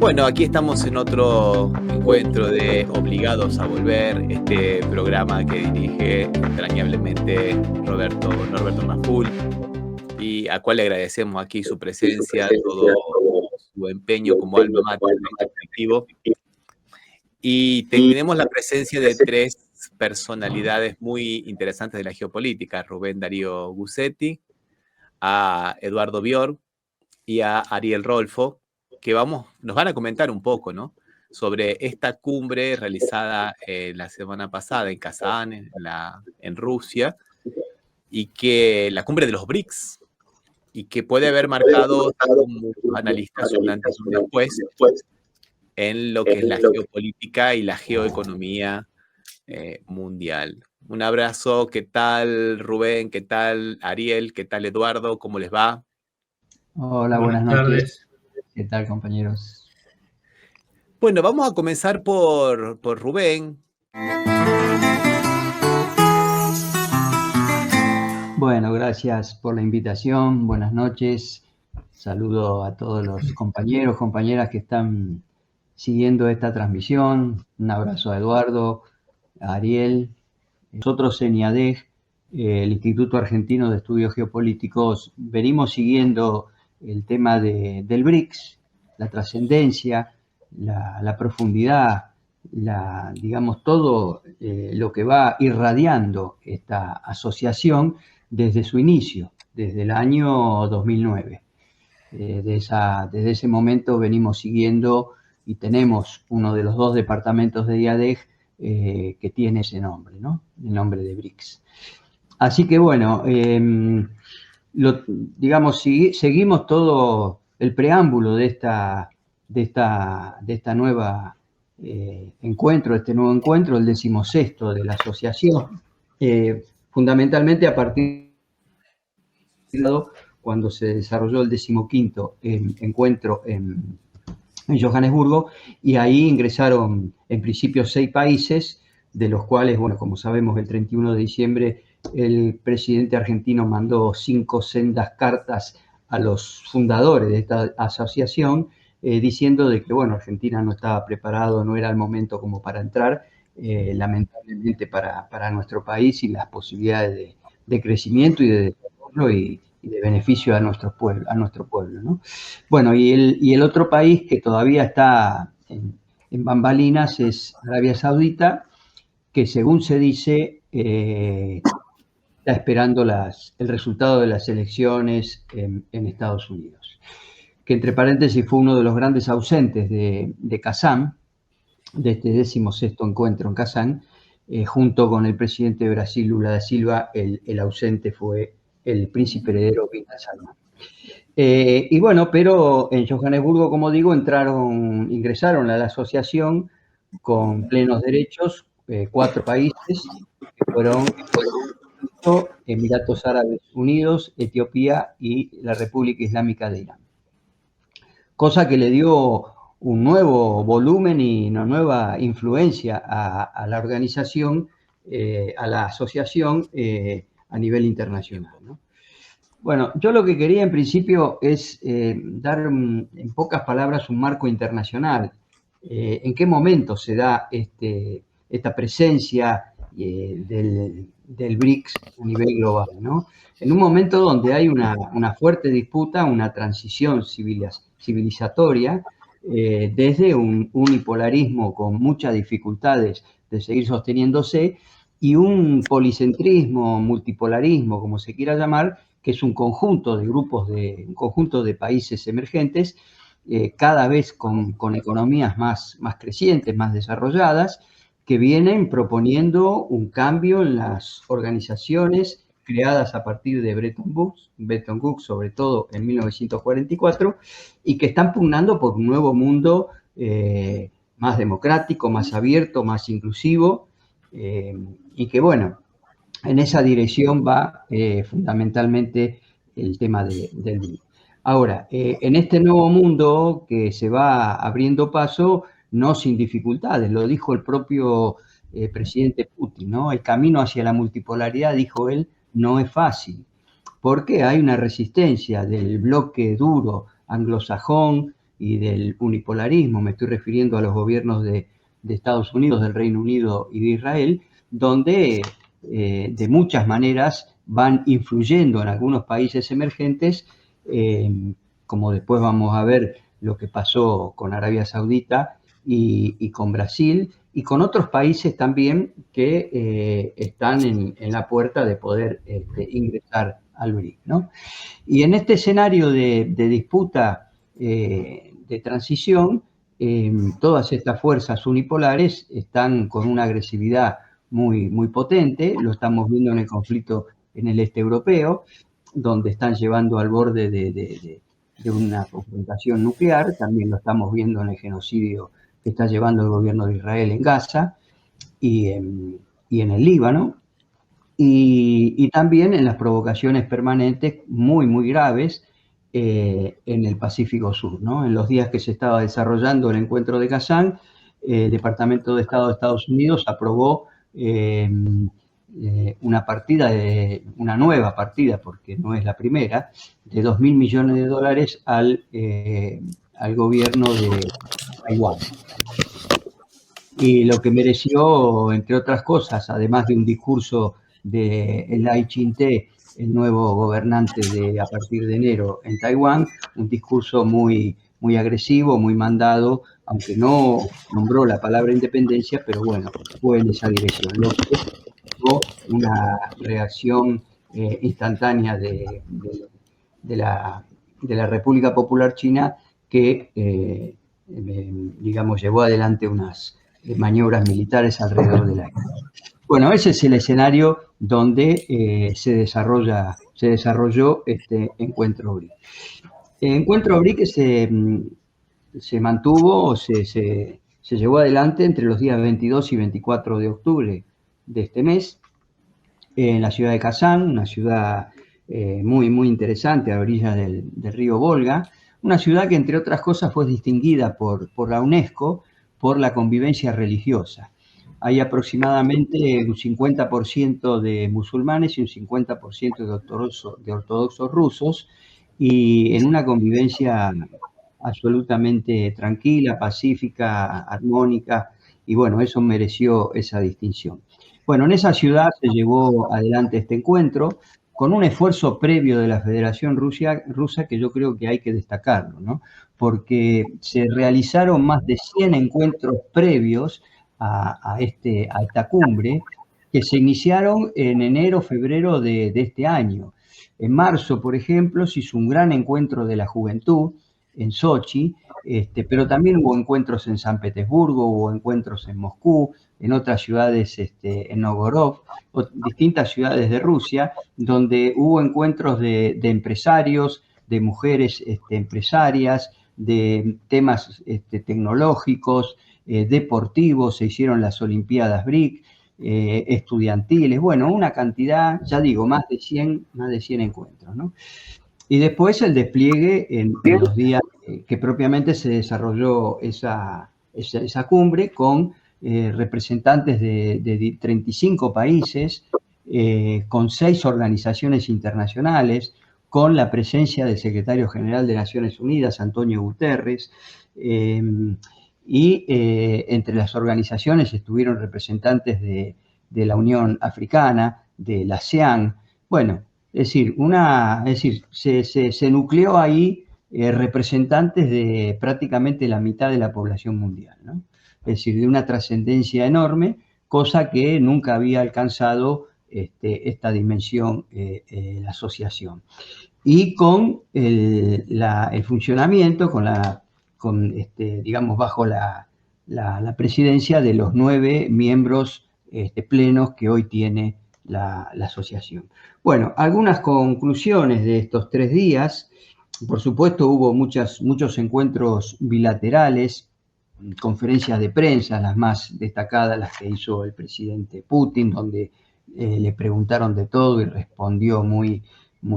Bueno, aquí estamos en otro encuentro de Obligados a Volver, este programa que dirige entrañablemente Norberto Maful, y a cual le agradecemos aquí su presencia, todo su empeño como alma mater de este colectivo. Y tenemos la presencia de tres personalidades muy interesantes de la geopolítica: Rubén Darío Guzzetti, a Eduardo Bior y a Ariel Rolfo, que nos van a comentar un poco, ¿no?, sobre esta cumbre realizada la semana pasada en Kazán, en Rusia, y que la cumbre de los BRICS, y que puede haber marcado, según muchos analistas, un antes y un después en lo que es la geopolítica y la geoeconomía mundial. Un abrazo. ¿Qué tal, Rubén? ¿Qué tal, Ariel? ¿Qué tal, Eduardo? ¿Cómo les va? Hola, buenas noches. ¿Qué tal, compañeros? Bueno, vamos a comenzar por Rubén. Bueno, gracias por la invitación. Buenas noches. Saludo a todos los compañeros, compañeras que están siguiendo esta transmisión. Un abrazo a Eduardo, a Ariel. Nosotros en IADEG, el Instituto Argentino de Estudios Geopolíticos, venimos siguiendo el tema del BRICS, la trascendencia, la profundidad, digamos, todo lo que va irradiando esta asociación desde su inicio, desde el año 2009. Desde ese momento venimos siguiendo y tenemos uno de los dos departamentos de IADEG que tiene ese nombre, ¿no? El nombre de BRICS. Así que bueno, digamos, seguimos todo el preámbulo de esta nueva encuentro, el 16º de la asociación, fundamentalmente a partir de cuando se desarrolló el 15º encuentro en Johannesburgo, y ahí ingresaron en principio 6 países, de los cuales, bueno, como sabemos, el 31 de diciembre el presidente argentino mandó 5 sendas cartas a los fundadores de esta asociación, diciendo de que, bueno, Argentina no estaba preparado, no era el momento como para entrar, lamentablemente para nuestro país y las posibilidades de crecimiento y de desarrollo y de beneficio a nuestro pueblo, ¿no? Bueno, y el otro país que todavía está en bambalinas es Arabia Saudita, que según se dice está esperando el resultado de las elecciones en Estados Unidos, que entre paréntesis fue uno de los grandes ausentes de Kazán, de este 16º encuentro en Kazán, junto con el presidente de Brasil, Lula da Silva. El ausente fue el príncipe heredero Bin Salman. Y bueno, pero en Johannesburgo, como digo, ingresaron a la asociación con plenos derechos 4 países, que fueron Emiratos Árabes Unidos, Etiopía y la República Islámica de Irán. Cosa que le dio un nuevo volumen y una nueva influencia a la organización, a la asociación a nivel internacional, ¿no? Bueno, yo lo que quería en principio es dar en pocas palabras un marco internacional. ¿En qué momento se da esta presencia del BRICS a nivel global, ¿no? En un momento donde hay una fuerte disputa, una transición civilizatoria, desde un unipolarismo con muchas dificultades de seguir sosteniéndose, y un policentrismo, multipolarismo, como se quiera llamar, que es un conjunto de grupos, un conjunto de países emergentes, cada vez con economías más crecientes, más desarrolladas, que vienen proponiendo un cambio en las organizaciones creadas a partir de Bretton Woods, sobre todo en 1944, y que están pugnando por un nuevo mundo más democrático, más abierto, más inclusivo, y que, bueno, en esa dirección va fundamentalmente el tema del BRICS. Ahora, en este nuevo mundo que se va abriendo paso, no sin dificultades, lo dijo el propio presidente Putin, ¿no? El camino hacia la multipolaridad, dijo él, no es fácil, porque hay una resistencia del bloque duro anglosajón, y del unipolarismo, me estoy refiriendo a los gobiernos de Estados Unidos, del Reino Unido y de Israel, donde de muchas maneras van influyendo en algunos países emergentes, como después vamos a ver lo que pasó con Arabia Saudita y con Brasil, y con otros países también que están en la puerta de poder ingresar al BRIC, ¿no? Y en este escenario de disputa de transición, todas estas fuerzas unipolares están con una agresividad muy potente. Lo estamos viendo en el conflicto en el este europeo, donde están llevando al borde de una confrontación nuclear. También lo estamos viendo en el genocidio que está llevando el gobierno de Israel en Gaza y en el Líbano. Y también en las provocaciones permanentes muy graves en el Pacífico Sur, ¿no? En los días que se estaba desarrollando el encuentro de Kazán, el Departamento de Estado de Estados Unidos aprobó una nueva partida, porque no es la primera, de $2.000 millones al gobierno de Taiwán. Y lo que mereció, entre otras cosas, además de un discurso de Lai Ching-te, el nuevo gobernante a partir de enero en Taiwán, un discurso muy agresivo, muy mandado, aunque no nombró la palabra independencia, pero bueno, fue en esa dirección. Lo que tuvo una reacción instantánea de la República Popular China que, digamos, llevó adelante unas maniobras militares alrededor de la isla. Bueno, ese es el escenario donde se desarrolló este encuentro BRIC. El encuentro BRIC se mantuvo o se llevó adelante entre los días 22 y 24 de octubre de este mes en la ciudad de Kazán, una ciudad muy interesante a orillas del río Volga, una ciudad que entre otras cosas fue distinguida por la UNESCO por la convivencia religiosa. Hay aproximadamente un 50% de musulmanes y un 50% de ortodoxos rusos, y en una convivencia absolutamente tranquila, pacífica, armónica, y bueno, eso mereció esa distinción. Bueno, en esa ciudad se llevó adelante este encuentro con un esfuerzo previo de la Federación Rusa que yo creo que hay que destacarlo, ¿no? Porque se realizaron más de 100 encuentros previos a esta cumbre, que se iniciaron en enero, febrero de este año. En marzo, por ejemplo, se hizo un gran encuentro de la juventud en Sochi, pero también hubo encuentros en San Petersburgo, hubo encuentros en Moscú, en otras ciudades, en Novgorod, distintas ciudades de Rusia, donde hubo encuentros de empresarios, de mujeres empresarias, de temas tecnológicos, deportivos, se hicieron las Olimpiadas BRIC, estudiantiles, bueno, una cantidad, ya digo, más de 100 encuentros, ¿no? Y después el despliegue en los días que propiamente se desarrolló esa cumbre con representantes de 35 países, con 6 organizaciones internacionales, con la presencia del secretario general de Naciones Unidas, Antonio Guterres, y entre las organizaciones estuvieron representantes de la Unión Africana, de la ASEAN. Bueno, es decir, se nucleó ahí representantes de prácticamente la mitad de la población mundial, ¿no? Es decir, de una trascendencia enorme, cosa que nunca había alcanzado esta dimensión la asociación. Y con el funcionamiento, digamos, bajo la presidencia de los 9 miembros plenos que hoy tiene la asociación. Bueno, algunas conclusiones de estos 3 días. Por supuesto, hubo muchos encuentros bilaterales, conferencias de prensa, las más destacadas, las que hizo el presidente Putin, donde le preguntaron de todo y respondió muy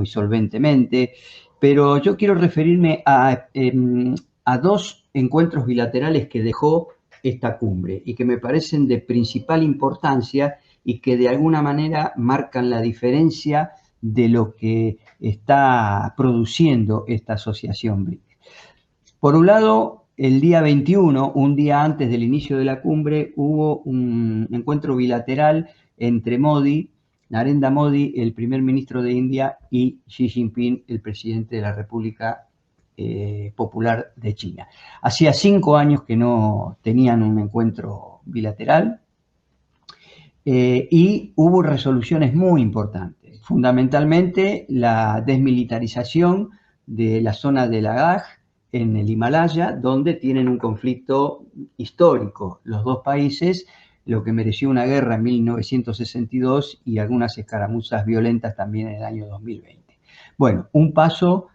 solventemente. Pero yo quiero referirme a 2 encuentros bilaterales que dejó esta cumbre y que me parecen de principal importancia y que de alguna manera marcan la diferencia de lo que está produciendo esta asociación BRIC. Por un lado, el día 21, un día antes del inicio de la cumbre, hubo un encuentro bilateral entre Narendra Modi, el primer ministro de India, y Xi Jinping, el presidente de la República Popular de China. Hacía 5 años que no tenían un encuentro bilateral y hubo resoluciones muy importantes, fundamentalmente la desmilitarización de la zona de Ladakh en el Himalaya, donde tienen un conflicto histórico los dos países, lo que mereció una guerra en 1962 y algunas escaramuzas violentas también en el año 2020. Bueno, un paso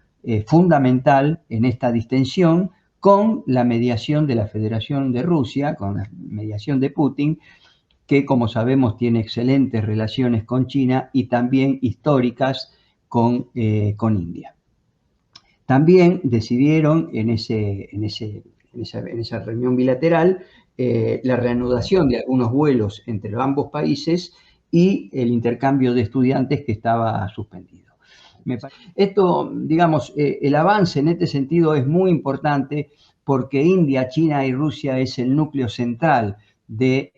fundamental en esta distensión con la mediación de la Federación de Rusia, con la mediación de Putin, que como sabemos tiene excelentes relaciones con China y también históricas con India. También decidieron en esa reunión bilateral la reanudación de algunos vuelos entre ambos países y el intercambio de estudiantes que estaba suspendido. Esto, digamos, el avance en este sentido es muy importante porque India, China y Rusia es el núcleo central del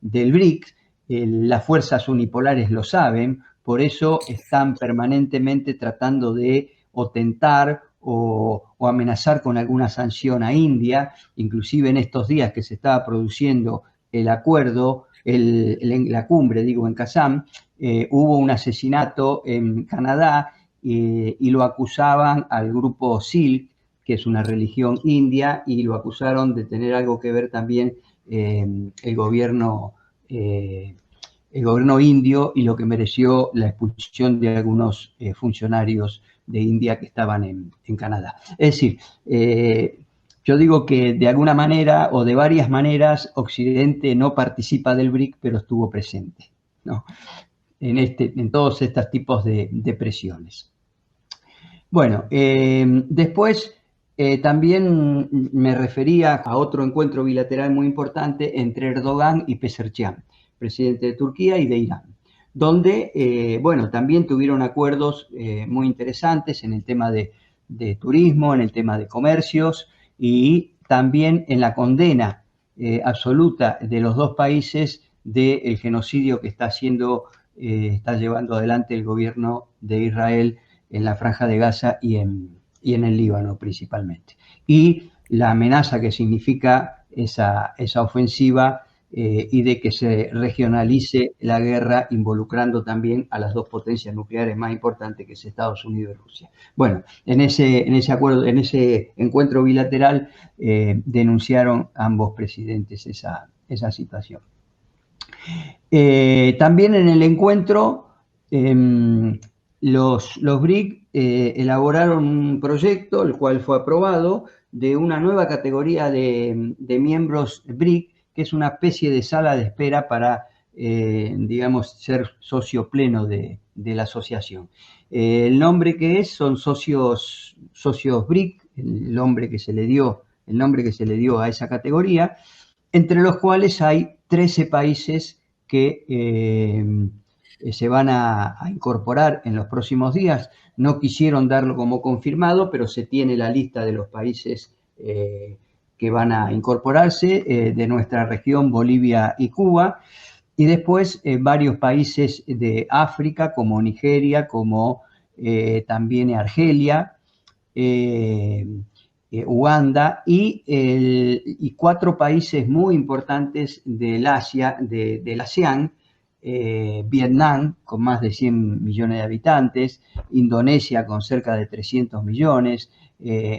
BRIC. Las fuerzas unipolares lo saben, por eso están permanentemente tratando de o tentar o amenazar con alguna sanción a India. Inclusive en estos días que se estaba produciendo el acuerdo, la cumbre, digo, en Kazán, hubo un asesinato en Canadá y lo acusaban al grupo Sikh, que es una religión india, y lo acusaron de tener algo que ver también el gobierno indio, y lo que mereció la expulsión de algunos funcionarios de India que estaban en Canadá. Es decir, yo digo que de alguna manera o de varias maneras Occidente no participa del BRIC, pero estuvo presente, ¿no? en todos estos tipos de presiones. Bueno, después también me refería a otro encuentro bilateral muy importante entre Erdogan y Pezeshkian, presidente de Turquía y de Irán, donde, bueno, también tuvieron acuerdos muy interesantes en el tema de turismo, en el tema de comercios y también en la condena absoluta de los dos países del genocidio que está llevando adelante el gobierno de Israel en la Franja de Gaza y en el Líbano principalmente. Y la amenaza que significa esa ofensiva y de que se regionalice la guerra involucrando también a las dos potencias nucleares más importantes, que es Estados Unidos y Rusia. Bueno, en ese acuerdo, en ese encuentro bilateral denunciaron ambos presidentes esa situación. También en el encuentro los BRIC elaboraron un proyecto, el cual fue aprobado, de una nueva categoría de miembros BRIC, que es una especie de sala de espera para, digamos, ser socio pleno de la asociación. El nombre que son socios BRIC, el nombre que se le dio a esa categoría, entre los cuales hay 13 países que se van a incorporar en los próximos días. No quisieron darlo como confirmado, pero se tiene la lista de los países que van a incorporarse de nuestra región, Bolivia y Cuba, y después varios países de África, como Nigeria, como también Argelia, Uganda y 4 países muy importantes del Asia, del ASEAN, Vietnam con más de 100 millones de habitantes, Indonesia con cerca de 300 millones,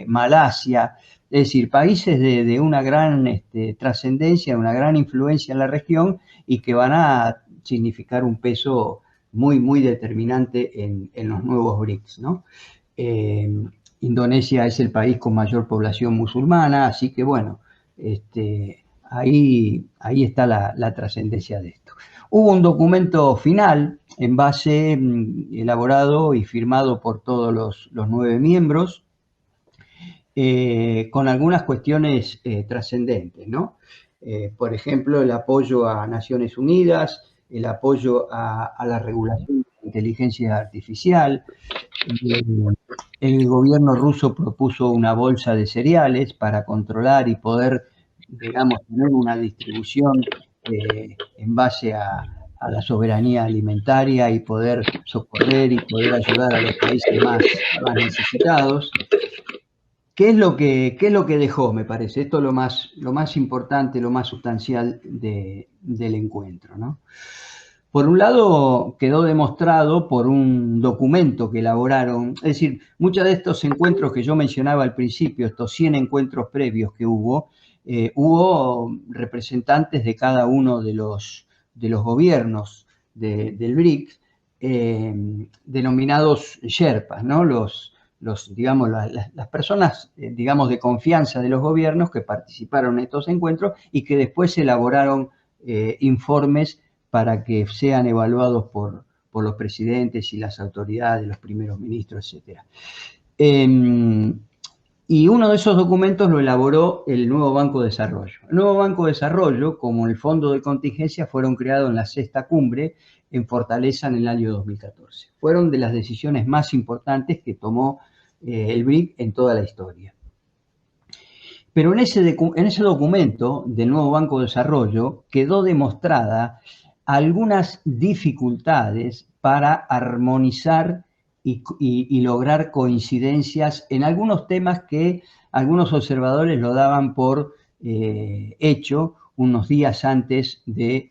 Malasia, es decir, países de una gran trascendencia, una gran influencia en la región y que van a significar un peso muy, muy determinante en los nuevos BRICS, ¿no? Indonesia es el país con mayor población musulmana, así que bueno, ahí está la trascendencia de esto. Hubo un documento final en base elaborado y firmado por todos los 9 miembros, con algunas cuestiones trascendentes, ¿no? Por ejemplo, el apoyo a Naciones Unidas, el apoyo a la regulación de la inteligencia artificial, El gobierno ruso propuso una bolsa de cereales para controlar y poder, digamos, tener una distribución en base a la soberanía alimentaria y poder socorrer y poder ayudar a los países más necesitados. ¿Qué es lo que dejó, me parece? Esto es lo más importante, lo más sustancial del encuentro, ¿no? Por un lado, quedó demostrado por un documento que elaboraron, es decir, muchos de estos encuentros que yo mencionaba al principio, estos 100 encuentros previos que hubo representantes de cada uno de los gobiernos del BRICS, denominados Sherpas, ¿no? Digamos, las personas, digamos, de confianza de los gobiernos que participaron en estos encuentros y que después elaboraron informes para que sean evaluados por los presidentes y las autoridades, los primeros ministros, etc. Y uno de esos documentos lo elaboró el Nuevo Banco de Desarrollo. El Nuevo Banco de Desarrollo, como el Fondo de Contingencia, fueron creados en la 6ª cumbre en Fortaleza en el año 2014. Fueron de las decisiones más importantes que tomó el BRIC en toda la historia. Pero en ese documento del Nuevo Banco de Desarrollo quedó demostrada algunas dificultades para armonizar y lograr coincidencias en algunos temas que algunos observadores lo daban por hecho unos días antes de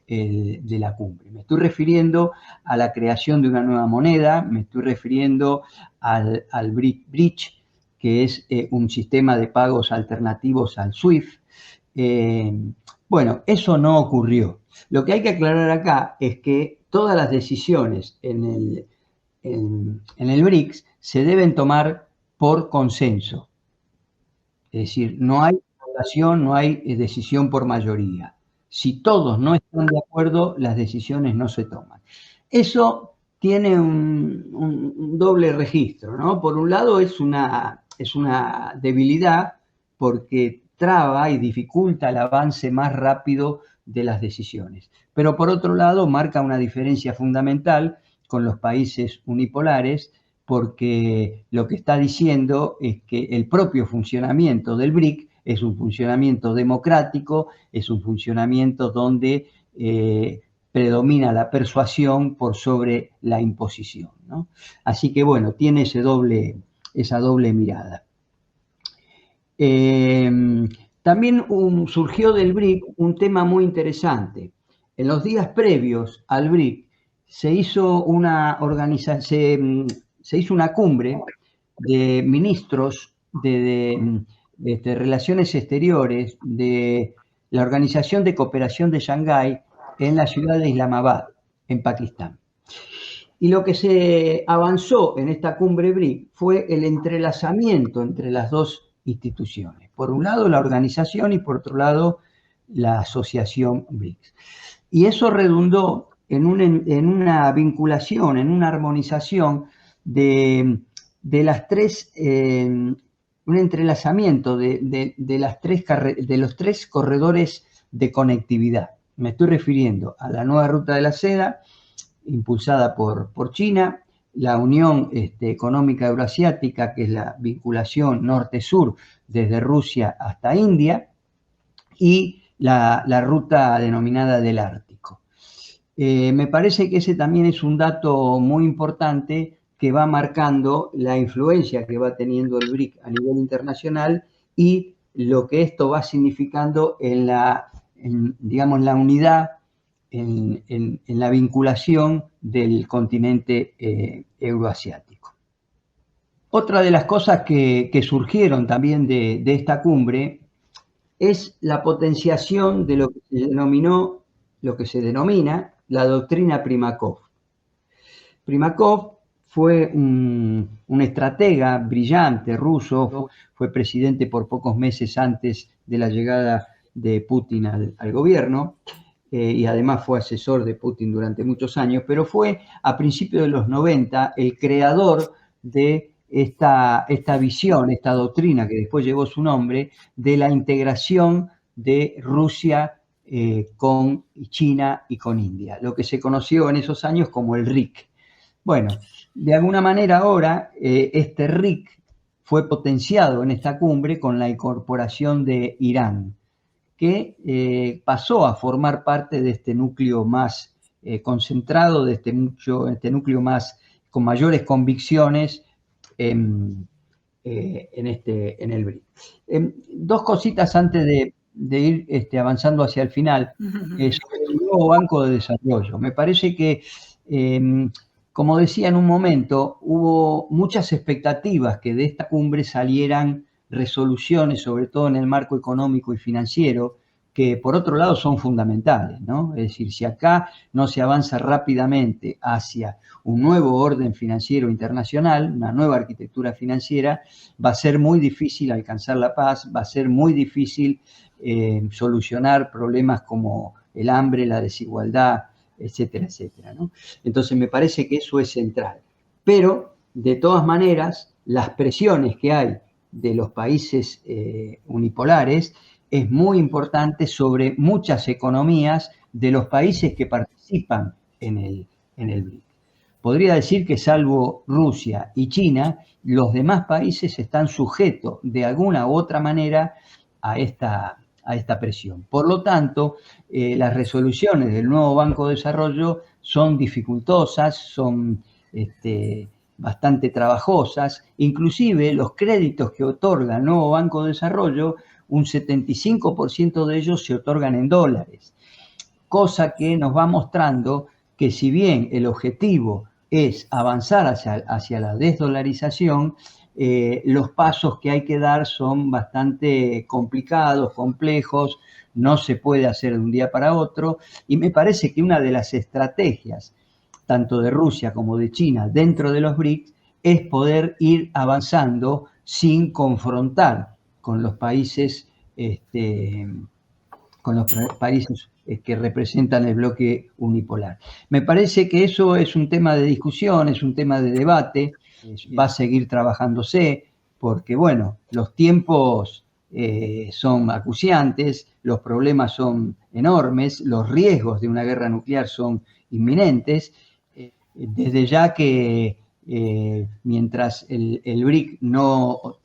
la cumbre. Me estoy refiriendo a la creación de una nueva moneda, me estoy refiriendo al Bridge, que es un sistema de pagos alternativos al SWIFT. Bueno, eso no ocurrió. Lo que hay que aclarar acá es que todas las decisiones en el BRICS se deben tomar por consenso. Es decir, no hay votación, no hay decisión por mayoría. Si todos no están de acuerdo, las decisiones no se toman. Eso tiene un doble registro, ¿no? Por un lado es una debilidad porque traba y dificulta el avance más rápido de las decisiones. Pero por otro lado marca una diferencia fundamental con los países unipolares, porque lo que está diciendo es que el propio funcionamiento del BRIC es un funcionamiento democrático, es un funcionamiento donde predomina la persuasión por sobre la imposición, ¿no? Así que bueno, tiene esa doble mirada. También surgió del BRIC un tema muy interesante. En los días previos al BRIC se hizo una cumbre de ministros de Relaciones Exteriores de la Organización de Cooperación de Shanghái en la ciudad de Islamabad, en Pakistán. Y lo que se avanzó en esta cumbre BRIC fue el entrelazamiento entre las dos instituciones. Por un lado la organización y por otro lado la asociación BRICS. Y eso redundó en una vinculación, en una armonización de las tres, un entrelazamiento de los tres corredores de conectividad. Me estoy refiriendo a la nueva ruta de la seda, impulsada por China, la Unión Económica Euroasiática, que es la vinculación norte-sur desde Rusia hasta India, y la ruta denominada del Ártico. Me parece que ese también es un dato muy importante que va marcando la influencia que va teniendo el BRIC a nivel internacional y lo que esto va significando digamos, la unidad, en la vinculación del continente euroasiático. Otra de las cosas que surgieron también de esta cumbre es la potenciación de lo que se denomina la doctrina Primakov. Primakov fue un estratega brillante ruso, fue presidente por pocos meses antes de la llegada de Putin al gobierno, y además fue asesor de Putin durante muchos años, pero fue a principios de los 90 el creador de esta visión, esta doctrina que después llevó su nombre, de la integración de Rusia con China y con India, lo que se conoció en esos años como el RIC. Bueno, de alguna manera ahora este RIC fue potenciado en esta cumbre con la incorporación de Irán, que pasó a formar parte de este núcleo más concentrado, de este núcleo más con mayores convicciones en el BRIC. Dos cositas antes de ir avanzando hacia el final, sobre el nuevo Banco de Desarrollo. Me parece que, como decía en un momento, hubo muchas expectativas que de esta cumbre salieran resoluciones, sobre todo en el marco económico y financiero, que por otro lado son fundamentales, ¿no? Es decir, si acá no se avanza rápidamente hacia un nuevo orden financiero internacional, una nueva arquitectura financiera, va a ser muy difícil alcanzar la paz, va a ser muy difícil solucionar problemas como el hambre, la desigualdad, etcétera, etcétera, ¿no? Entonces me parece que eso es central. Pero, de todas maneras, las presiones que hay de los países unipolares es muy importante sobre muchas economías de los países que participan en el BRIC. Podría decir que salvo Rusia y China, los demás países están sujetos de alguna u otra manera a esta presión. Por lo tanto, las resoluciones del nuevo Banco de Desarrollo son dificultosas, son bastante trabajosas, inclusive los créditos que otorga el nuevo Banco de Desarrollo, un 75% de ellos se otorgan en dólares, cosa que nos va mostrando que si bien el objetivo es avanzar hacia la desdolarización, los pasos que hay que dar son bastante complicados, complejos, no se puede hacer de un día para otro, y me parece que una de las estrategias, tanto de Rusia como de China dentro de los BRICS, es poder ir avanzando sin confrontar con los países que representan el bloque unipolar. Me parece que eso es un tema de discusión, es un tema de debate, va a seguir trabajándose, porque, bueno, los tiempos son acuciantes, los problemas son enormes, los riesgos de una guerra nuclear son inminentes, desde ya que mientras el BRIC no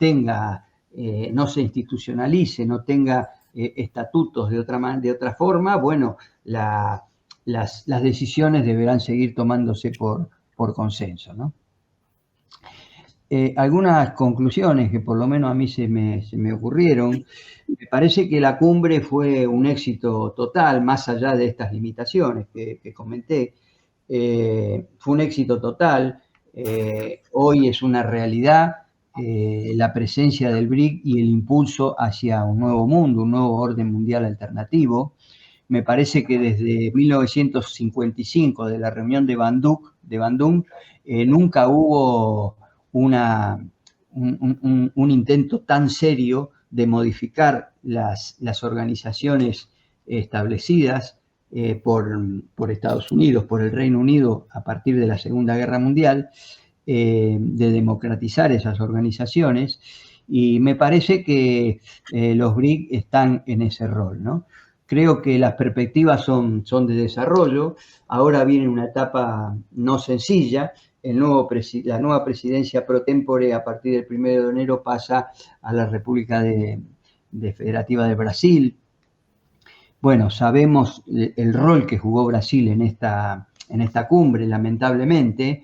se institucionalice, no tenga estatutos de otra forma, bueno, las decisiones deberán seguir tomándose por consenso, ¿no? Algunas conclusiones que por lo menos a mí se me ocurrieron. Me parece que la cumbre fue un éxito total, más allá de estas limitaciones que comenté. Fue un éxito total. Hoy es una realidad la presencia del BRIC y el impulso hacia un nuevo mundo, un nuevo orden mundial alternativo. Me parece que desde 1955, de la reunión de Bandung, nunca hubo un intento tan serio de modificar las organizaciones establecidas por Estados Unidos, por el Reino Unido a partir de la Segunda Guerra Mundial, de democratizar esas organizaciones, y me parece que los BRIC están en ese rol, ¿no? Creo que las perspectivas son de desarrollo. Ahora viene una etapa no sencilla. La nueva presidencia pro tempore a partir del 1 de enero pasa a la República Federativa de Brasil. Bueno, sabemos el rol que jugó Brasil en esta cumbre, lamentablemente,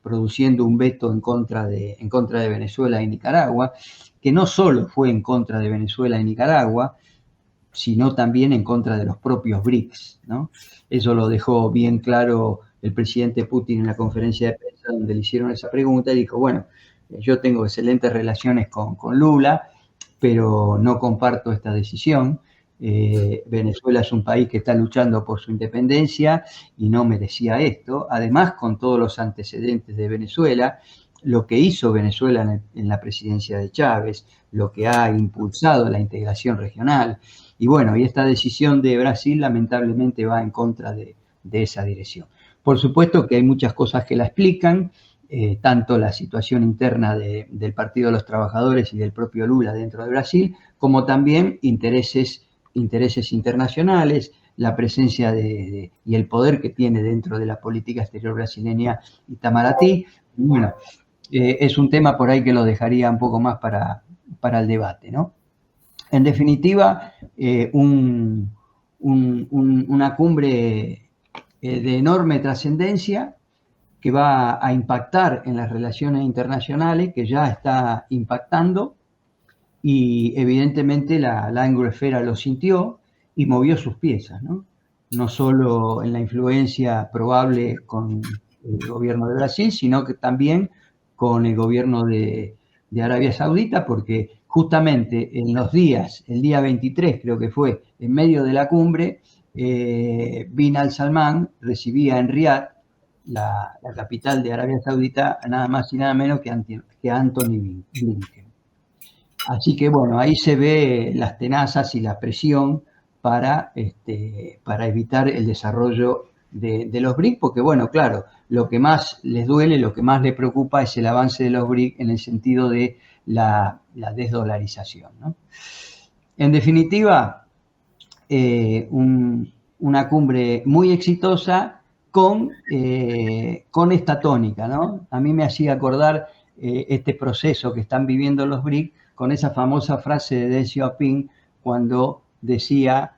produciendo un veto en contra de Venezuela y Nicaragua, que no solo fue en contra de Venezuela y Nicaragua, sino también en contra de los propios BRICS, ¿no? Eso lo dejó bien claro el presidente Putin en la conferencia de prensa donde le hicieron esa pregunta y dijo, bueno, yo tengo excelentes relaciones con Lula, pero no comparto esta decisión. Venezuela es un país que está luchando por su independencia y no merecía esto. Además, con todos los antecedentes de Venezuela, lo que hizo Venezuela en la presidencia de Chávez, lo que ha impulsado la integración regional. Y bueno, y esta decisión de Brasil lamentablemente va en contra de esa dirección. Por supuesto que hay muchas cosas que la explican, tanto la situación interna del Partido de los Trabajadores y del propio Lula dentro de Brasil, como también intereses internacionales, la presencia y el poder que tiene dentro de la política exterior brasileña Itamaraty. Bueno, es un tema por ahí que lo dejaría un poco más para el debate, ¿no? En definitiva, una cumbre de enorme trascendencia que va a impactar en las relaciones internacionales, que ya está impactando, y evidentemente la Esfera lo sintió y movió sus piezas, ¿no? No solo en la influencia probable con el gobierno de Brasil, sino que también con el gobierno de Arabia Saudita, porque justamente en los días, el día 23 creo que fue, en medio de la cumbre, Bin al-Salman recibía en Riad, la capital de Arabia Saudita, nada más y nada menos que Anthony Blinken. Así que bueno, ahí se ve las tenazas y la presión para evitar el desarrollo de los BRIC, porque bueno, claro, lo que más les duele, lo que más les preocupa es el avance de los BRIC en el sentido de la desdolarización, ¿no? En definitiva, una cumbre muy exitosa con esta tónica, ¿no? A mí me hacía acordar este proceso que están viviendo los BRIC con esa famosa frase de Deng Xiaoping cuando decía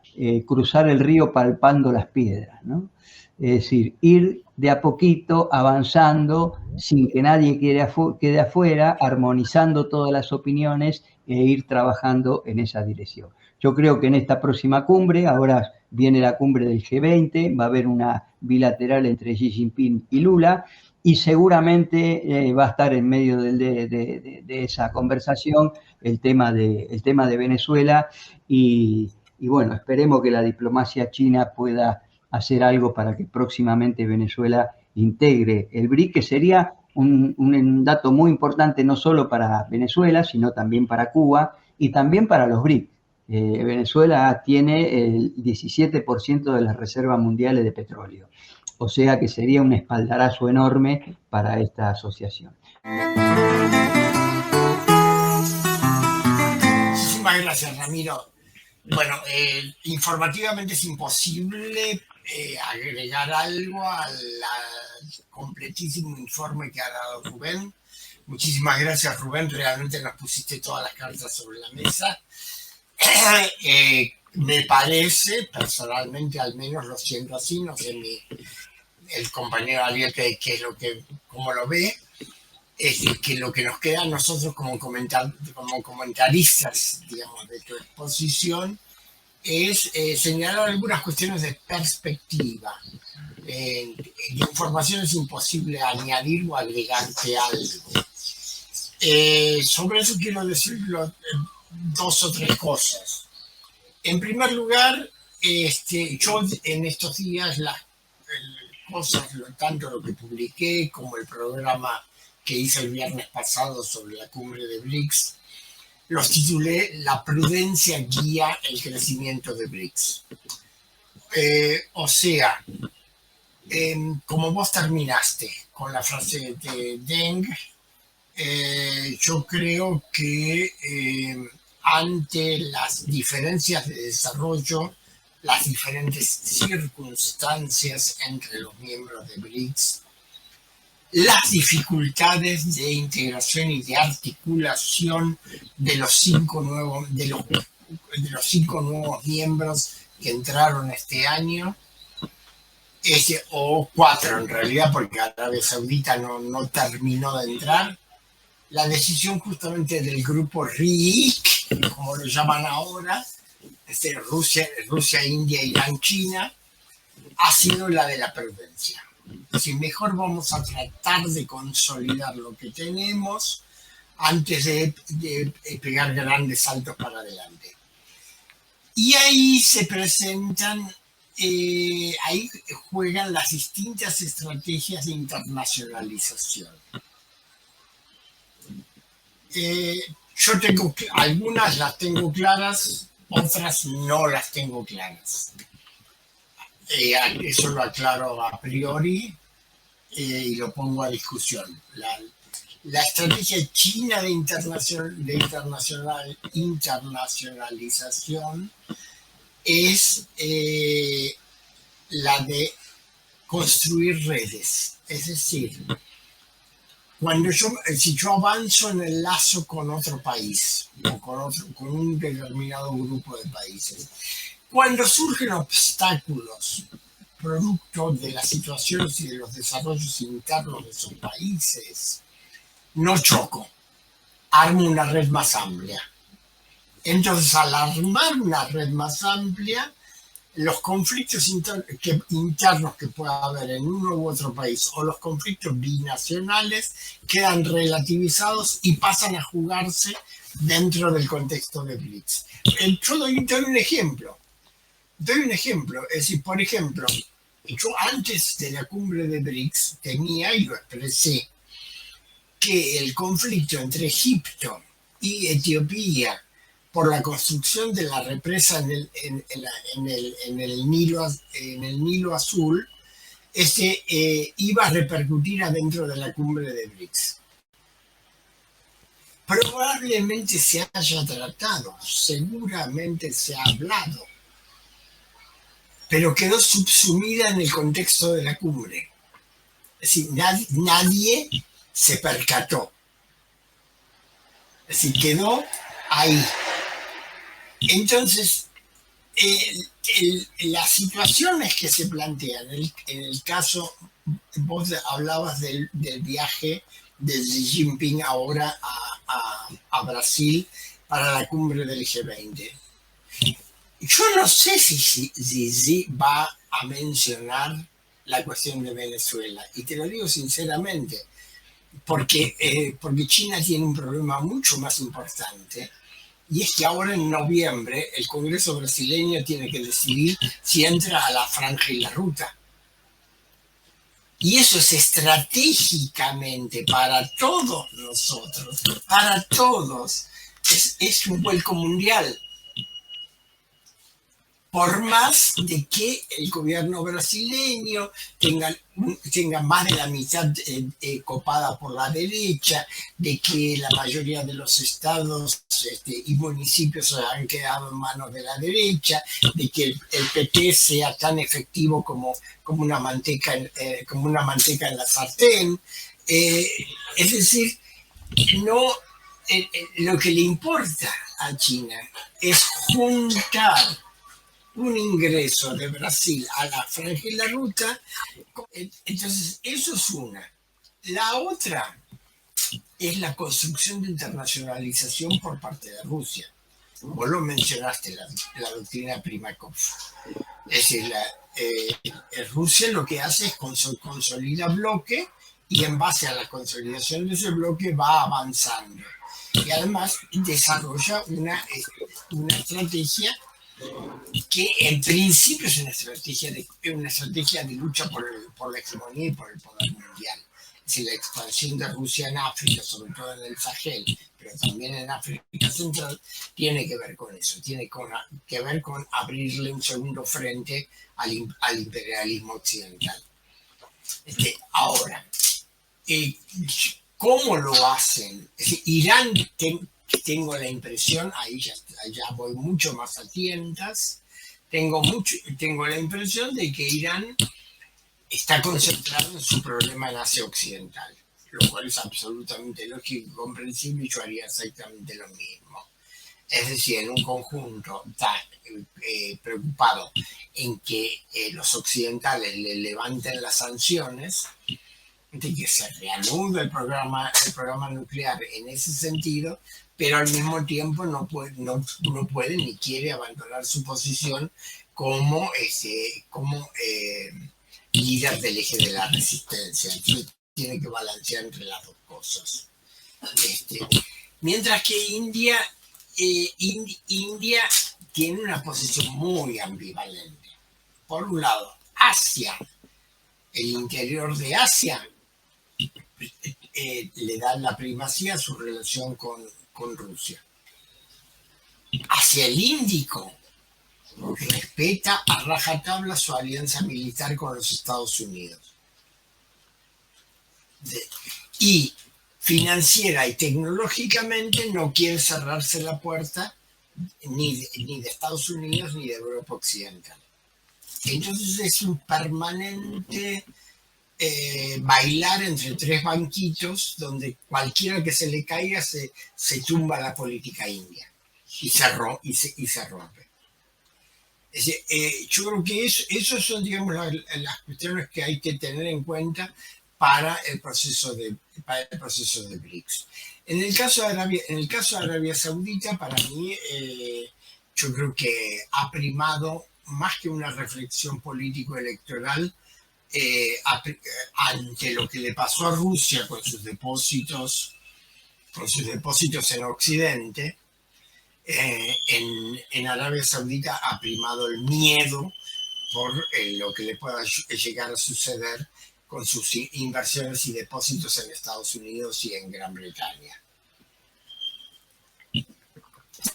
cruzar el río palpando las piedras, ¿no? Es decir, ir de a poquito avanzando sin que nadie quede afuera, armonizando todas las opiniones e ir trabajando en esa dirección. Yo creo que en esta próxima cumbre, ahora viene la cumbre del G20, va a haber una bilateral entre Xi Jinping y Lula, y seguramente va a estar en medio de esa conversación el tema de Venezuela y bueno, esperemos que la diplomacia china pueda hacer algo para que próximamente Venezuela integre el BRIC, que sería un dato muy importante no solo para Venezuela, sino también para Cuba y también para los BRIC. Venezuela tiene el 17% de las reservas mundiales de petróleo. O sea que sería un espaldarazo enorme para esta asociación. Muchísimas gracias, Ramiro. Bueno, informativamente es imposible agregar algo al completísimo informe que ha dado Rubén. Muchísimas gracias, Rubén. Realmente nos pusiste todas las cartas sobre la mesa. Me parece, personalmente al menos lo siento así, no sé el compañero Ariel cómo lo ve, es que lo que nos queda a nosotros como comentaristas, digamos, de tu exposición, es señalar algunas cuestiones de perspectiva. De información es imposible añadir o agregarte algo. Sobre eso quiero decir dos o tres cosas. En primer lugar, yo en estos días las cosas, tanto lo que publiqué como el programa que hice el viernes pasado sobre la cumbre de BRICS, los titulé La prudencia guía el crecimiento de BRICS. O sea, como vos terminaste con la frase de Deng, yo creo que ante las diferencias de desarrollo, las diferentes circunstancias entre los miembros de BRICS, las dificultades de integración y de articulación de los cinco nuevos miembros que entraron este año, o 4 en realidad, porque Arabia Saudita no terminó de entrar. La decisión justamente del grupo RIC, como lo llaman ahora, Rusia, India, Irán, China, ha sido la de la prudencia. Si mejor vamos a tratar de consolidar lo que tenemos antes de pegar grandes saltos para adelante. Y ahí se presentan, ahí juegan las distintas estrategias de internacionalización. Yo tengo algunas las tengo claras, otras no las tengo claras. Eso lo aclaro a priori y lo pongo a discusión. La estrategia china de internacionalización es la de construir redes, es decir, si yo avanzo en el lazo con otro país o con un determinado grupo de países, cuando surgen obstáculos producto de las situaciones y de los desarrollos internos de esos países, no choco, armo una red más amplia. Entonces, al armar una red más amplia, los conflictos internos que pueda haber en uno u otro país o los conflictos binacionales quedan relativizados y pasan a jugarse dentro del contexto de BRICS. Yo doy un ejemplo. Es decir, por ejemplo, yo antes de la cumbre de BRICS tenía, y lo expresé, que el conflicto entre Egipto y Etiopía por la construcción de la represa en el Nilo Azul, iba a repercutir adentro de la cumbre de BRICS. Probablemente se haya tratado, seguramente se ha hablado, pero quedó subsumida en el contexto de la cumbre. Es decir, nadie se percató. Es decir, quedó ahí. Entonces, las situaciones que se plantean, en el caso, vos hablabas del viaje de Xi Jinping ahora a Brasil para la cumbre del G20. Yo no sé si Xi va a mencionar la cuestión de Venezuela, y te lo digo sinceramente, porque China tiene un problema mucho más importante. Y es que ahora en noviembre el Congreso brasileño tiene que decidir si entra a la franja y la ruta. Y eso es estratégicamente para todos nosotros, para todos, es un vuelco mundial. Por más de que el gobierno brasileño tenga más de la mitad copada por la derecha, de que la mayoría de los estados y municipios se han quedado en manos de la derecha, de que el PT sea tan efectivo como una manteca en la sartén. Es decir, lo que le importa a China es juntar un ingreso de Brasil a la franja y la ruta. Entonces, eso es una. La otra es la construcción de internacionalización por parte de Rusia. Vos lo mencionaste, la doctrina Primakov. Es decir, Rusia lo que hace es consolida bloque, y en base a la consolidación de ese bloque va avanzando. Y además desarrolla una estrategia que en principio es una estrategia de lucha por la hegemonía y por el poder mundial. Es decir, la expansión de Rusia en África, sobre todo en el Sahel, pero también en África Central, tiene que ver con eso, tiene que ver con abrirle un segundo frente al imperialismo occidental. Ahora, ¿cómo lo hacen? Es decir, Irán, tengo la impresión, ahí ya voy mucho más a tientas, tengo la impresión de que Irán está concentrado en su problema en Asia Occidental, lo cual es absolutamente lógico y comprensible, y yo haría exactamente lo mismo. Es decir, en un conjunto tan preocupado en que los occidentales le levanten las sanciones, de que se reanude el programa nuclear en ese sentido, pero al mismo tiempo no puede ni quiere abandonar su posición como líder del eje de la resistencia. Entonces tiene que balancear entre las dos cosas. Mientras que India tiene una posición muy ambivalente. Por un lado, Asia, el interior de Asia, le da la primacía a su relación con Rusia. Hacia el Índico, respeta a rajatabla su alianza militar con los Estados Unidos. Y financiera y tecnológicamente no quiere cerrarse la puerta ni de Estados Unidos ni de Europa Occidental. Entonces es un permanente bailar entre tres banquitos donde cualquiera que se le caiga se tumba la política india y se rompe. Es decir, yo creo que eso son, digamos, las cuestiones que hay que tener en cuenta para el proceso de BRICS. En el caso de Arabia Saudita, para mí, yo creo que ha primado más que una reflexión político-electoral ante lo que le pasó a Rusia con sus depósitos en Occidente. En Arabia Saudita ha primado el miedo por lo que le pueda llegar a suceder con sus inversiones y depósitos en Estados Unidos y en Gran Bretaña.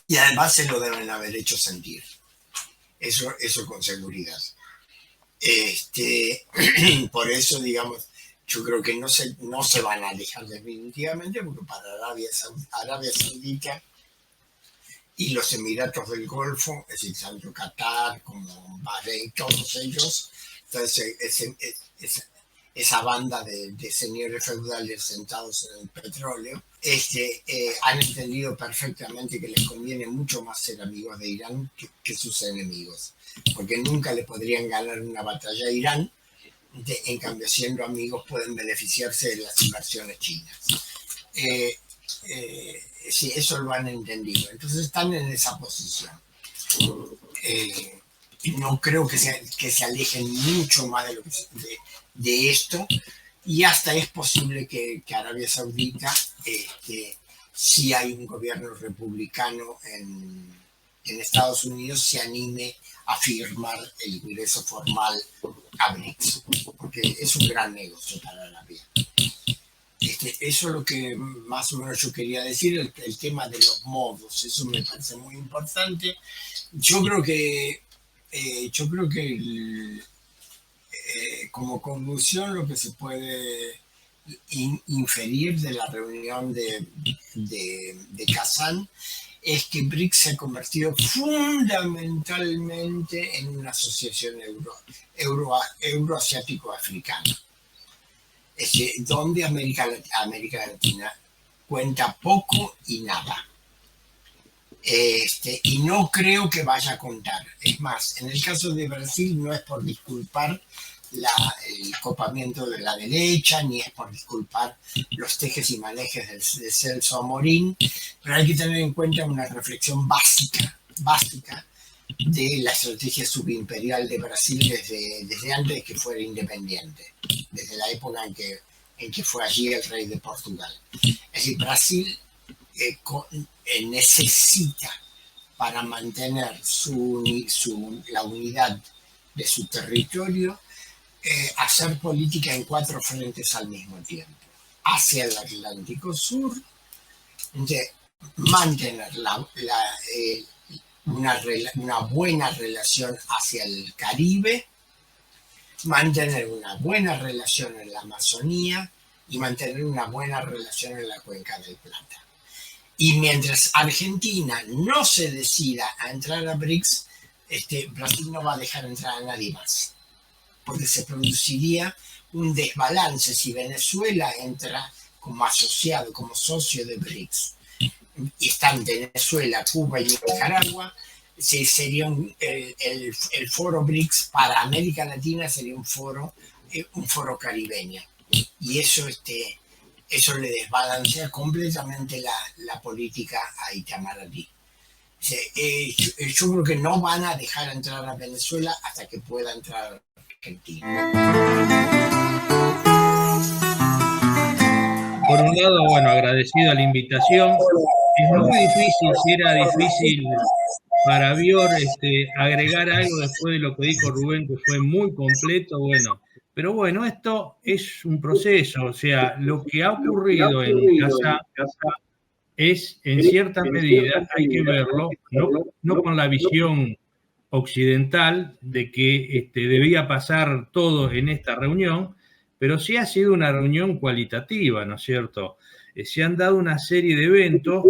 Y además se lo deben haber hecho sentir. Eso con seguridad. Por eso, digamos, yo creo que no se van a alejar definitivamente, porque para Arabia Saudita y los Emiratos del Golfo, es decir, tanto Qatar como Bahrein, todos ellos, entonces esa banda de señores feudales sentados en el petróleo, han entendido perfectamente que les conviene mucho más ser amigos de Irán que sus enemigos, porque nunca le podrían ganar una batalla a Irán, en cambio siendo amigos pueden beneficiarse de las inversiones chinas. Sí, eso lo han entendido, entonces están en esa posición. No creo que se alejen mucho más de esto, y hasta es posible que Arabia Saudita, si hay un gobierno republicano en Estados Unidos, se anime a firmar el ingreso formal a BRICS, porque es un gran negocio para Arabia. Eso es lo que más o menos yo quería decir, el tema de los modos, eso me parece muy importante. Yo creo que como conclusión lo que se puede inferir de la reunión de Kazán es que BRICS se ha convertido fundamentalmente en una asociación euroasiático-africana. Donde América Latina cuenta poco y nada. Y no creo que vaya a contar. Es más, en el caso de Brasil no es por disculpar el copamiento de la derecha, ni es por disculpar los tejes y manejes de Celso Amorín, pero hay que tener en cuenta una reflexión básica de la estrategia subimperial de Brasil desde antes de que fuera independiente, desde la época en que fue allí el rey de Portugal. Es decir, Brasil necesita, para mantener la unidad de su territorio, hacer política en 4 frentes al mismo tiempo. Hacia el Atlántico Sur, mantener una buena relación hacia el Caribe, mantener una buena relación en la Amazonía y mantener una buena relación en la Cuenca del Plata. Y mientras Argentina no se decida a entrar a BRICS, Brasil no va a dejar entrar a nadie más, porque se produciría un desbalance si Venezuela entra como asociado, como socio de BRICS. Y están Venezuela, Cuba y Nicaragua, sería el foro BRICS para América Latina, sería un foro caribeño. Y eso le desbalancea completamente la política a Itamaraty. Yo creo que no van a dejar entrar a Venezuela hasta que pueda entrar a Argentina. Por un lado, bueno, agradecido a la invitación. Es muy difícil, si era difícil para Bior agregar algo después de lo que dijo Rubén, que fue muy completo, bueno. Pero bueno, esto es un proceso, o sea, lo que ha ocurrido en Gaza es, en cierta medida, hay que verlo, no con la visión occidental de que debía pasar todo en esta reunión, pero sí ha sido una reunión cualitativa, ¿no es cierto? Se han dado una serie de eventos,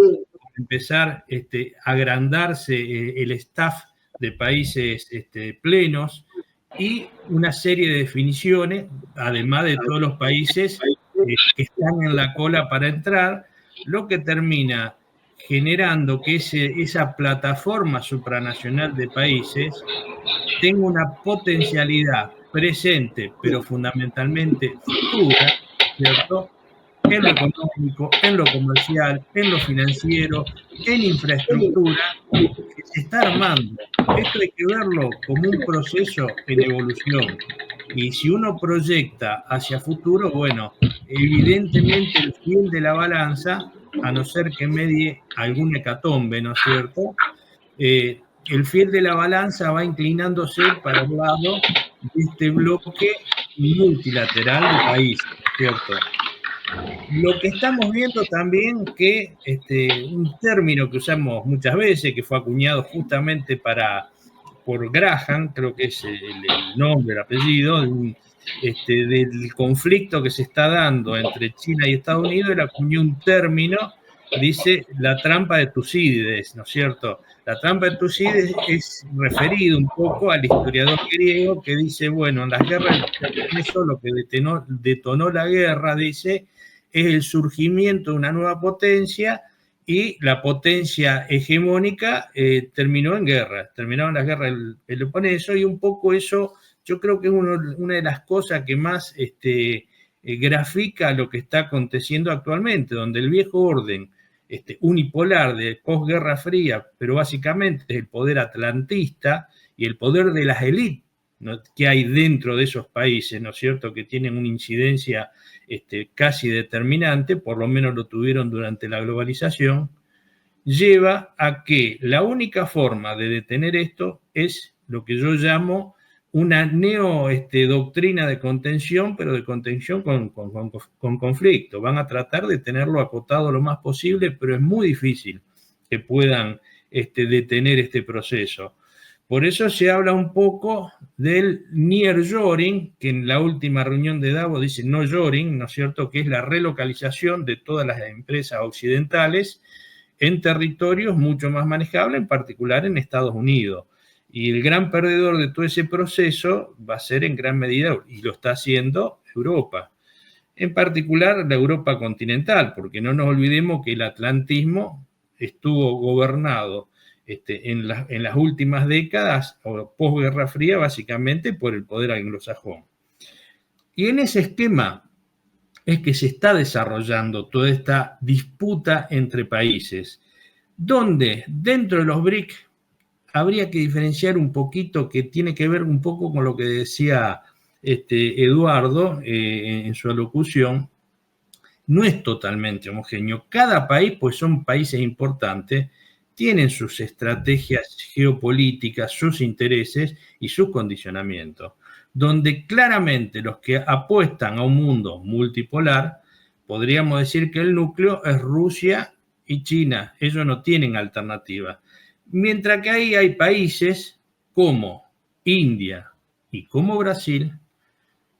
empezar a agrandarse el staff de países plenos y una serie de definiciones, además de todos los países que están en la cola para entrar, lo que termina generando que esa plataforma supranacional de países tenga una potencialidad presente, pero fundamentalmente futura, ¿cierto?, en lo económico, en lo comercial, en lo financiero, en infraestructura, que se está armando. Esto hay que verlo como un proceso en evolución. Y si uno proyecta hacia futuro, bueno, evidentemente el fiel de la balanza, a no ser que medie algún hecatombe, ¿no es cierto?, el fiel de la balanza va inclinándose para el lado de este bloque multilateral de países, ¿cierto? Lo que estamos viendo también que un término que usamos muchas veces, que fue acuñado justamente por Graham, creo que es el nombre, el apellido, del conflicto que se está dando entre China y Estados Unidos, él acuñó un término, dice la trampa de Tucídides, ¿no es cierto? La trampa de Tucídides es referido un poco al historiador griego que dice, bueno, en las guerras eso lo que detonó la guerra, dice, es el surgimiento de una nueva potencia, y la potencia hegemónica terminaron las guerras del Peloponeso, y un poco eso yo creo que es una de las cosas que más grafica lo que está aconteciendo actualmente, donde el viejo orden unipolar de posguerra fría, pero básicamente es el poder atlantista y el poder de las élites, ¿no?, que hay dentro de esos países, ¿no es cierto?, que tienen una incidencia casi determinante, por lo menos lo tuvieron durante la globalización, lleva a que la única forma de detener esto es lo que yo llamo una doctrina de contención, pero de contención con conflicto. Van a tratar de tenerlo acotado lo más posible, pero es muy difícil que puedan detener este proceso. Por eso se habla un poco del nearshoring, que en la última reunión de Davos dice no shoring, ¿no es cierto?, que es la relocalización de todas las empresas occidentales en territorios mucho más manejables, en particular en Estados Unidos. Y el gran perdedor de todo ese proceso va a ser en gran medida, y lo está haciendo, Europa. En particular la Europa continental, porque no nos olvidemos que el atlantismo estuvo gobernado en las últimas décadas, o posguerra fría, básicamente por el poder anglosajón. Y en ese esquema es que se está desarrollando toda esta disputa entre países, donde dentro de los BRIC habría que diferenciar un poquito, que tiene que ver un poco con lo que decía Eduardo en su alocución. No es totalmente homogéneo. Cada país, pues son países importantes, tienen sus estrategias geopolíticas, sus intereses y sus condicionamientos, donde claramente los que apuestan a un mundo multipolar, podríamos decir que el núcleo es Rusia y China. Ellos no tienen alternativa. Mientras que ahí hay países como India y como Brasil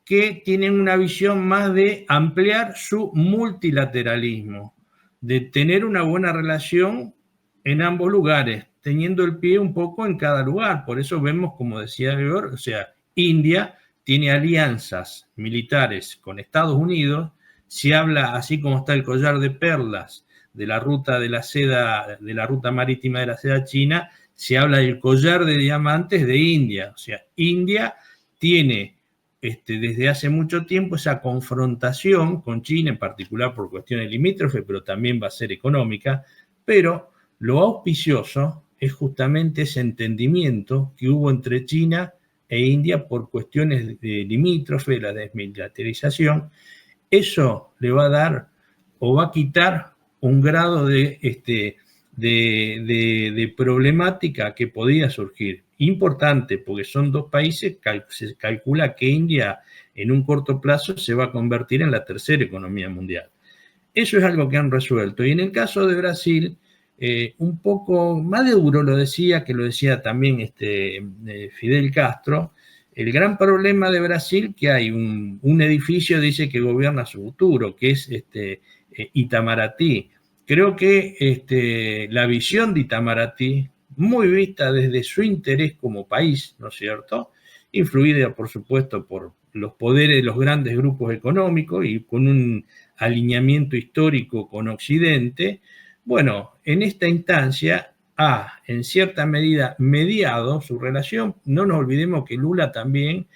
que tienen una visión más de ampliar su multilateralismo, de tener una buena relación en ambos lugares, teniendo el pie un poco en cada lugar. Por eso vemos, como decía Georg, o sea, India tiene alianzas militares con Estados Unidos, se habla, así como está el collar de perlas de la ruta de la seda, de la ruta marítima de la seda china, se habla del collar de diamantes de India. O sea, India tiene desde hace mucho tiempo esa confrontación con China, en particular por cuestiones limítrofes, pero también va a ser económica. Pero lo auspicioso es justamente ese entendimiento que hubo entre China e India por cuestiones de limítrofes, la desmilitarización. Eso le va a dar o va a quitar un grado de problemática que podía surgir. Importante, porque son dos países, se calcula que India en un corto plazo se va a convertir en la tercera economía mundial. Eso es algo que han resuelto. Y en el caso de Brasil, un poco Maduro lo decía, que lo decía también Fidel Castro, el gran problema de Brasil que hay un edificio, dice, que gobierna su futuro, que es Itamaraty. Creo que la visión de Itamaraty, muy vista desde su interés como país, ¿no es cierto?, influida, por supuesto, por los poderes de los grandes grupos económicos y con un alineamiento histórico con Occidente. Bueno, en esta instancia ha, en cierta medida, mediado su relación. No nos olvidemos que Lula también,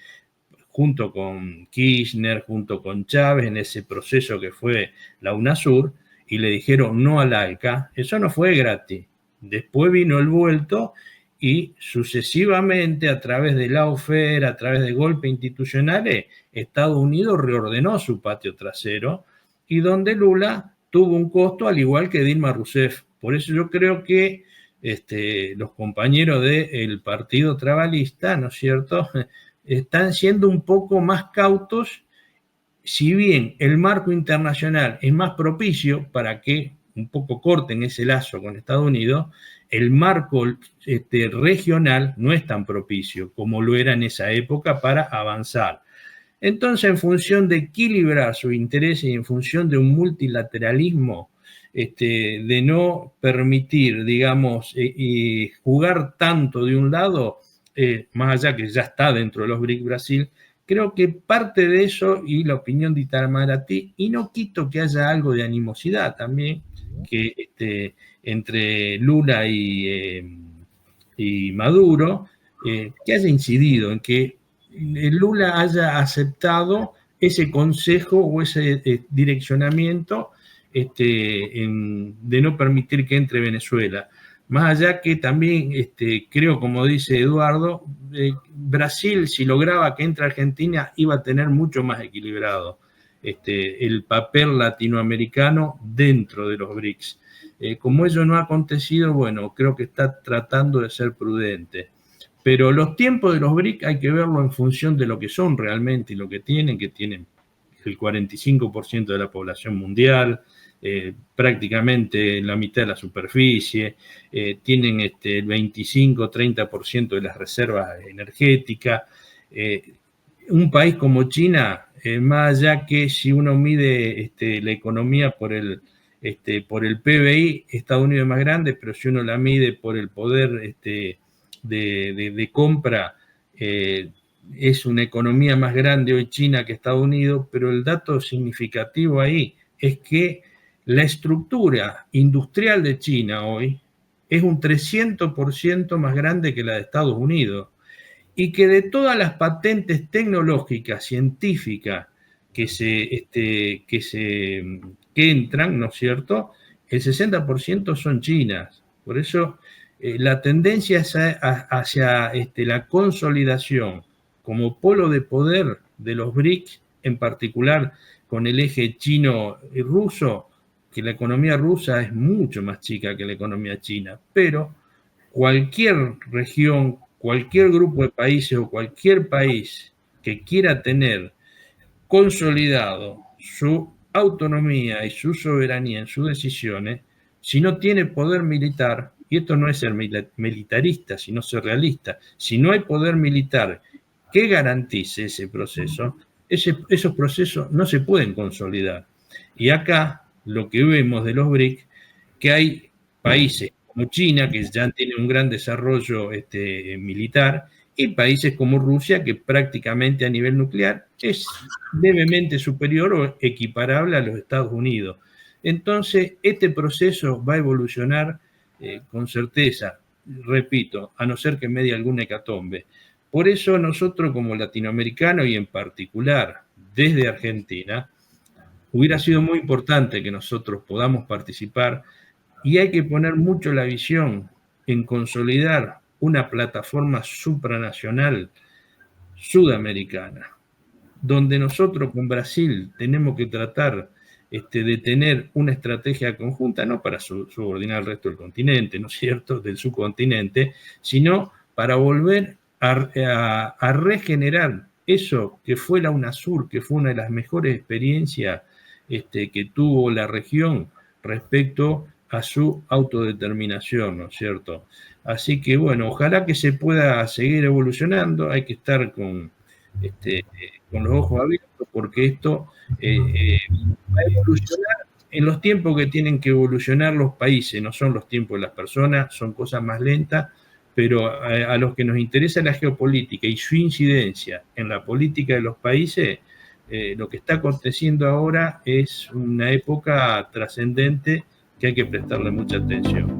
junto con Kirchner, junto con Chávez, en ese proceso que fue la UNASUR, y le dijeron no al ALCA, eso no fue gratis. Después vino el vuelto y sucesivamente, a través de lawfare, a través de golpes institucionales, Estados Unidos reordenó su patio trasero, y donde Lula tuvo un costo, al igual que Dilma Rousseff. Por eso yo creo que los compañeros del Partido Trabalista, ¿no es cierto?, están siendo un poco más cautos, si bien el marco internacional es más propicio para que un poco corten ese lazo con Estados Unidos, el marco regional no es tan propicio como lo era en esa época para avanzar. Entonces, en función de equilibrar sus intereses y en función de un multilateralismo, de no permitir, digamos, jugar tanto de un lado, más allá que ya está dentro de los BRIC Brasil, creo que parte de eso, y la opinión de Itamaraty, y no quito que haya algo de animosidad también, que entre Lula y Maduro, que haya incidido en que Lula haya aceptado ese consejo o ese direccionamiento de no permitir que entre Venezuela. Más allá que también creo, como dice Eduardo, Brasil, si lograba que entre Argentina, iba a tener mucho más equilibrado el papel latinoamericano dentro de los BRICS. Como eso no ha acontecido, bueno, creo que está tratando de ser prudente. Pero los tiempos de los BRIC hay que verlo en función de lo que son realmente y lo que tienen el 45% de la población mundial, prácticamente la mitad de la superficie, tienen el 25-30% de las reservas energéticas. Un país como China, más allá que si uno mide la economía por el PBI, Estados Unidos es más grande, pero si uno la mide por el poder de compra, es una economía más grande hoy China que Estados Unidos, pero el dato significativo ahí es que la estructura industrial de China hoy es un 300% más grande que la de Estados Unidos, y que de todas las patentes tecnológicas, científicas que entran, ¿no es cierto?, el 60% son chinas. Por eso la tendencia es hacia la consolidación como polo de poder de los BRICS, en particular con el eje chino y ruso, que la economía rusa es mucho más chica que la economía china, pero cualquier región, cualquier grupo de países o cualquier país que quiera tener consolidado su autonomía y su soberanía en sus decisiones, si no tiene poder militar, y esto no es ser militarista, sino ser realista, si no hay poder militar que garantice ese proceso, esos procesos no se pueden consolidar. Y acá lo que vemos de los BRIC, que hay países como China, que ya tiene un gran desarrollo militar, y países como Rusia, que prácticamente a nivel nuclear es levemente superior o equiparable a los Estados Unidos. Entonces, este proceso va a evolucionar con certeza, repito, a no ser que medie alguna hecatombe. Por eso nosotros como latinoamericanos, y en particular desde Argentina, hubiera sido muy importante que nosotros podamos participar, y hay que poner mucho la visión en consolidar una plataforma supranacional sudamericana, donde nosotros con Brasil tenemos que tratar de tener una estrategia conjunta, no para subordinar al resto del continente, ¿no es cierto?, del subcontinente, sino para volver a regenerar eso que fue la UNASUR, que fue una de las mejores experiencias que tuvo la región respecto a su autodeterminación, ¿no es cierto? Así que, bueno, ojalá que se pueda seguir evolucionando, hay que estar con los ojos abiertos, porque esto va a evolucionar en los tiempos que tienen que evolucionar los países, no son los tiempos de las personas, son cosas más lentas, pero a los que nos interesa la geopolítica y su incidencia en la política de los países, lo que está aconteciendo ahora es una época trascendente que hay que prestarle mucha atención.